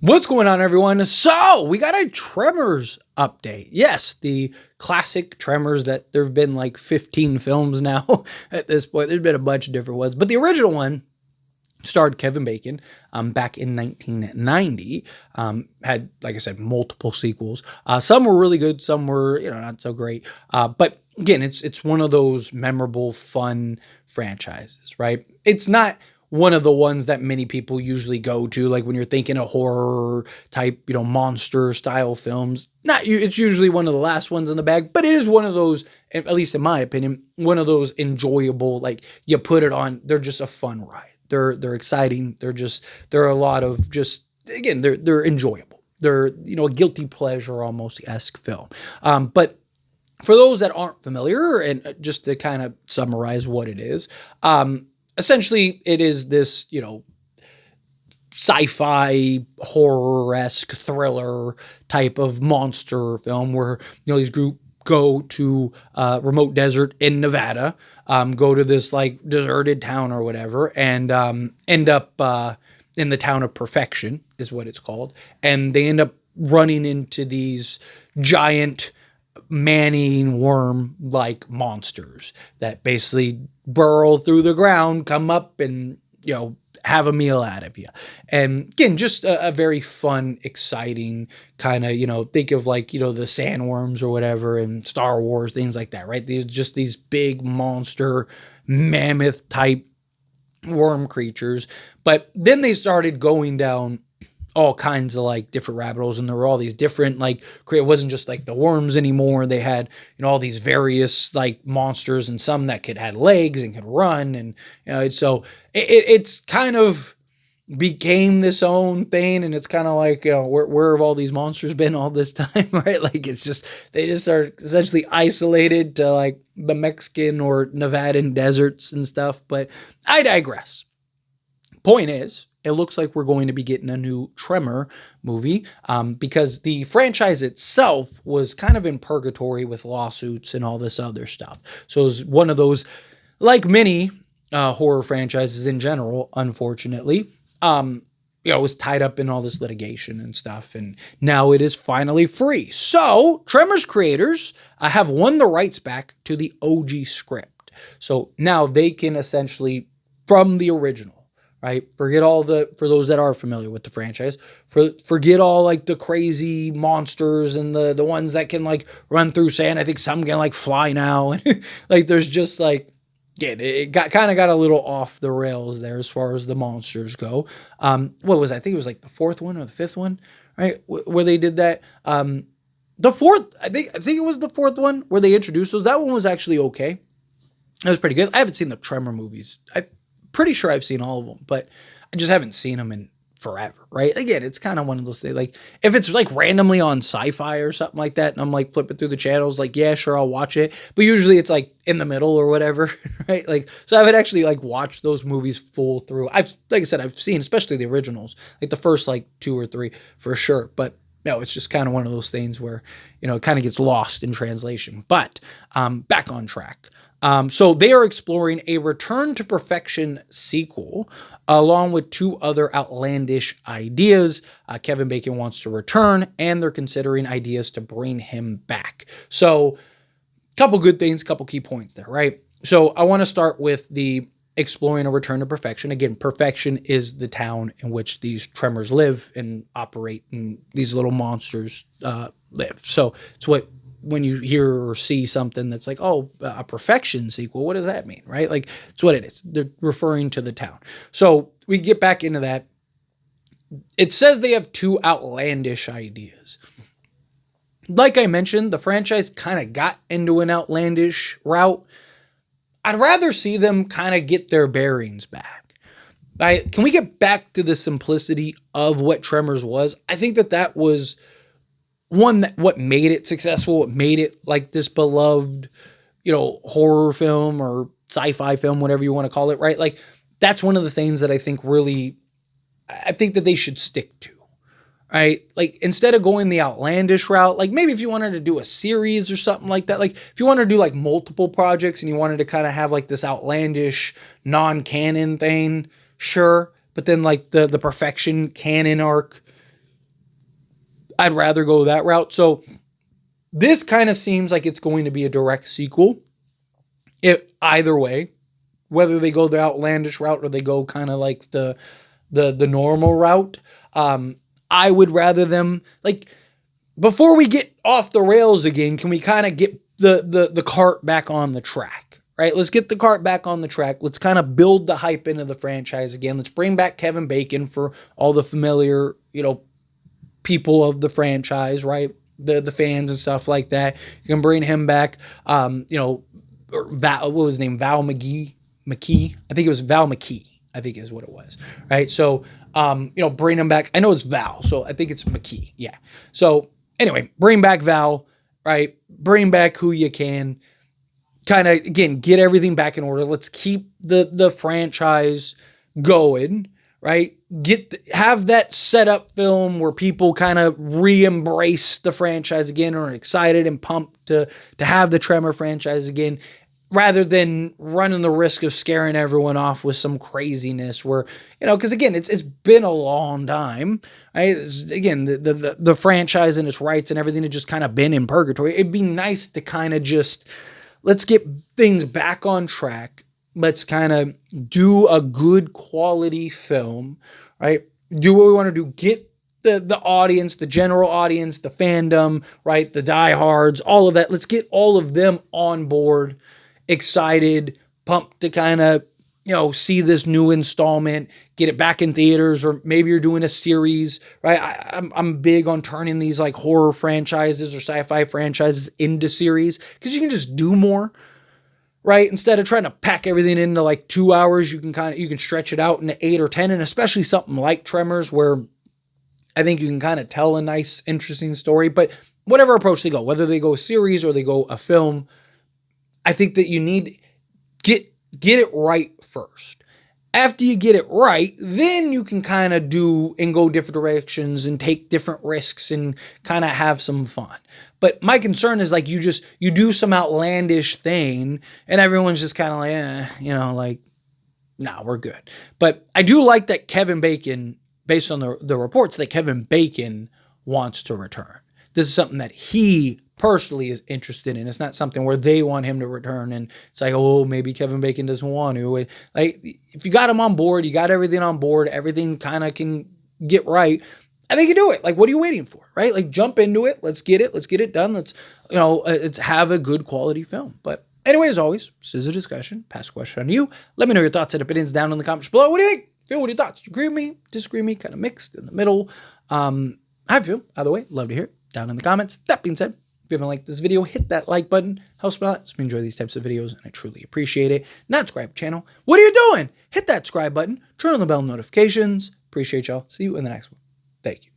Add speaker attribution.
Speaker 1: What's going on, everyone? So, we got a Tremors update. Yes, the classic Tremors that there have been like 15 films now at this point. There's been a bunch of different ones, but the original one starred Kevin Bacon back in 1990. Had, like I said, multiple sequels. Some were really good, some were, not so great. But again, it's one of those memorable, fun franchises, right? It's not one of the ones that many people usually go to, like when you're thinking of horror type, monster style films. It's usually one of the last ones in the bag, but it is one of those, at least in my opinion, one of those enjoyable, like you put it on, they're just a fun ride. They're exciting. They're a lot of just, again, they're enjoyable. They're, a guilty pleasure almost-esque film. But for those that aren't familiar, and just to kind of summarize what it is, essentially, it is this, sci-fi horror-esque thriller type of monster film where, these group go to a remote desert in Nevada, go to this like deserted town or whatever, and end up in the town of Perfection is what it's called. And they end up running into these giant man-eating worm-like monsters that basically burrow through the ground, come up and, have a meal out of you. And again, just a very fun, exciting kind of, think of like, the sandworms or whatever in Star Wars, things like that, right? These big monster, mammoth type worm creatures. But then they started going down all kinds of like different rabbit holes, and there were all these different it wasn't just like the worms anymore. They had all these various like monsters, and some that had legs and could run, and so it's kind of became this own thing, and it's kind of like where have all these monsters been all this time, right? Like it's just they just are essentially isolated to like the Mexican or Nevadan deserts and stuff. But I digress. Point is, it looks like we're going to be getting a new Tremor movie because the franchise itself was kind of in purgatory with lawsuits and all this other stuff. So it was one of those, like many horror franchises in general, unfortunately, it was tied up in all this litigation and stuff. And now it is finally free. So Tremors creators have won the rights back to the OG script. So now they can essentially, from the original, right? Forget all for those that are familiar with the franchise, forget all like the crazy monsters and the ones that can like run through sand. I think some can like fly now. And like, there's just like, it got a little off the rails there as far as the monsters go. What was I think it was like the fourth one or the fifth one, right? Where they did that. The fourth, I think it was the fourth one where they introduced those. That one was actually okay. It was pretty good. I haven't seen the Tremor movies. Pretty sure I've seen all of them, but I just haven't seen them in forever, right? Again, it's kind of one of those things, like if it's like randomly on sci-fi or something like that, and I'm like flipping through the channels, like, yeah, sure, I'll watch it. But usually it's like in the middle or whatever, right? Like, so I would actually like watch those movies full through. Like I said, I've seen, especially the originals, like the first like 2 or 3 for sure. But no, it's just kind of one of those things where, it kind of gets lost in translation. But back on track. So they are exploring a Return to Perfection sequel along with 2 other outlandish ideas. Kevin Bacon wants to return, and they're considering ideas to bring him back. So couple good things, couple key points there, right? So I want to start with the exploring a Return to Perfection. Again, Perfection is the town in which these Tremors live and operate, and these little monsters live. So it's what, when you hear or see something that's like, oh, a Perfection sequel, what does that mean, right? Like, it's what it is. They're referring to the town. So we get back into that. It says they have 2 outlandish ideas. Like I mentioned, the franchise kind of got into an outlandish route. I'd rather see them kind of get their bearings back. Can we get back to the simplicity of what Tremors was? I think that was what made it successful, what made it like this beloved, horror film or sci-fi film, whatever you want to call it, right? Like, that's one of the things that I think that they should stick to, right? Like, instead of going the outlandish route, like maybe if you wanted to do a series or something like that, like if you wanted to do like multiple projects and you wanted to kind of have like this outlandish non-canon thing, sure. But then like the Perfection canon arc, I'd rather go that route. So this kind of seems like it's going to be a direct sequel. Either way, whether they go the outlandish route or they go kind of like the normal route, I would rather them, like, before we get off the rails again, can we kind of get the cart back on the track, right? Let's get the cart back on the track. Let's kind of build the hype into the franchise again. Let's bring back Kevin Bacon for all the familiar, people of the franchise, right? The fans and stuff like that. You can bring him back. What was his name? Val McKee. I think it was Val McKee. I think is what it was, right? So, bring him back. I know it's Val, so I think it's McKee. Yeah. So anyway, bring back Val, right? Bring back who you can. Kind of, again, get everything back in order. Let's keep the franchise going, right? Have that setup film where people kind of re-embrace the franchise again, or are excited and pumped to have the Tremor franchise again, rather than running the risk of scaring everyone off with some craziness where, because again, it's been a long time, right? Again, the franchise and its rights and everything had just kind of been in purgatory. It'd be nice to kind of just, let's get things back on track. Let's kind of do a good quality film, right? Do what we want to do. Get the audience, the general audience, the fandom, right? The diehards, all of that. Let's get all of them on board, excited, pumped to kind of, see this new installment, get it back in theaters, or maybe you're doing a series, right? I'm big on turning these like horror franchises or sci-fi franchises into series because you can just do more. Right? Instead of trying to pack everything into like 2 hours, you can stretch it out into 8 or 10, and especially something like Tremors, where I think you can kind of tell a nice, interesting story. But whatever approach they go, whether they go a series or they go a film, I think that you need get it right first. After you get it right, then you can kind of do and go different directions and take different risks and kind of have some fun. But my concern is like you do some outlandish thing and everyone's just kind of like, nah, we're good. But I do like that Kevin Bacon, based on the reports, that Kevin Bacon wants to return. This is something that he personally is interested in. It's not something where they want him to return and it's like, oh, maybe Kevin Bacon doesn't want to. Like, if you got him on board, you got everything on board, everything kind of can get right, I think you do it. Like, what are you waiting for, right? Like, jump into it. Let's get it done. Let's have a good quality film. But anyway, as always, this is a discussion. Pass a question on you. Let me know your thoughts and opinions down in the comments below. What do you think? Phil, what are your thoughts? Do you agree with me? Disagree with me? Kind of mixed in the middle. How do you feel? Either way, love to hear it down in the comments. That being said, if you haven't liked this video, hit that like button. Helps me a lot. Helps me enjoy these types of videos, and I truly appreciate it. Not subscribe to the channel. What are you doing? Hit that subscribe button. Turn on the bell notifications. Appreciate y'all. See you in the next one. Thank you.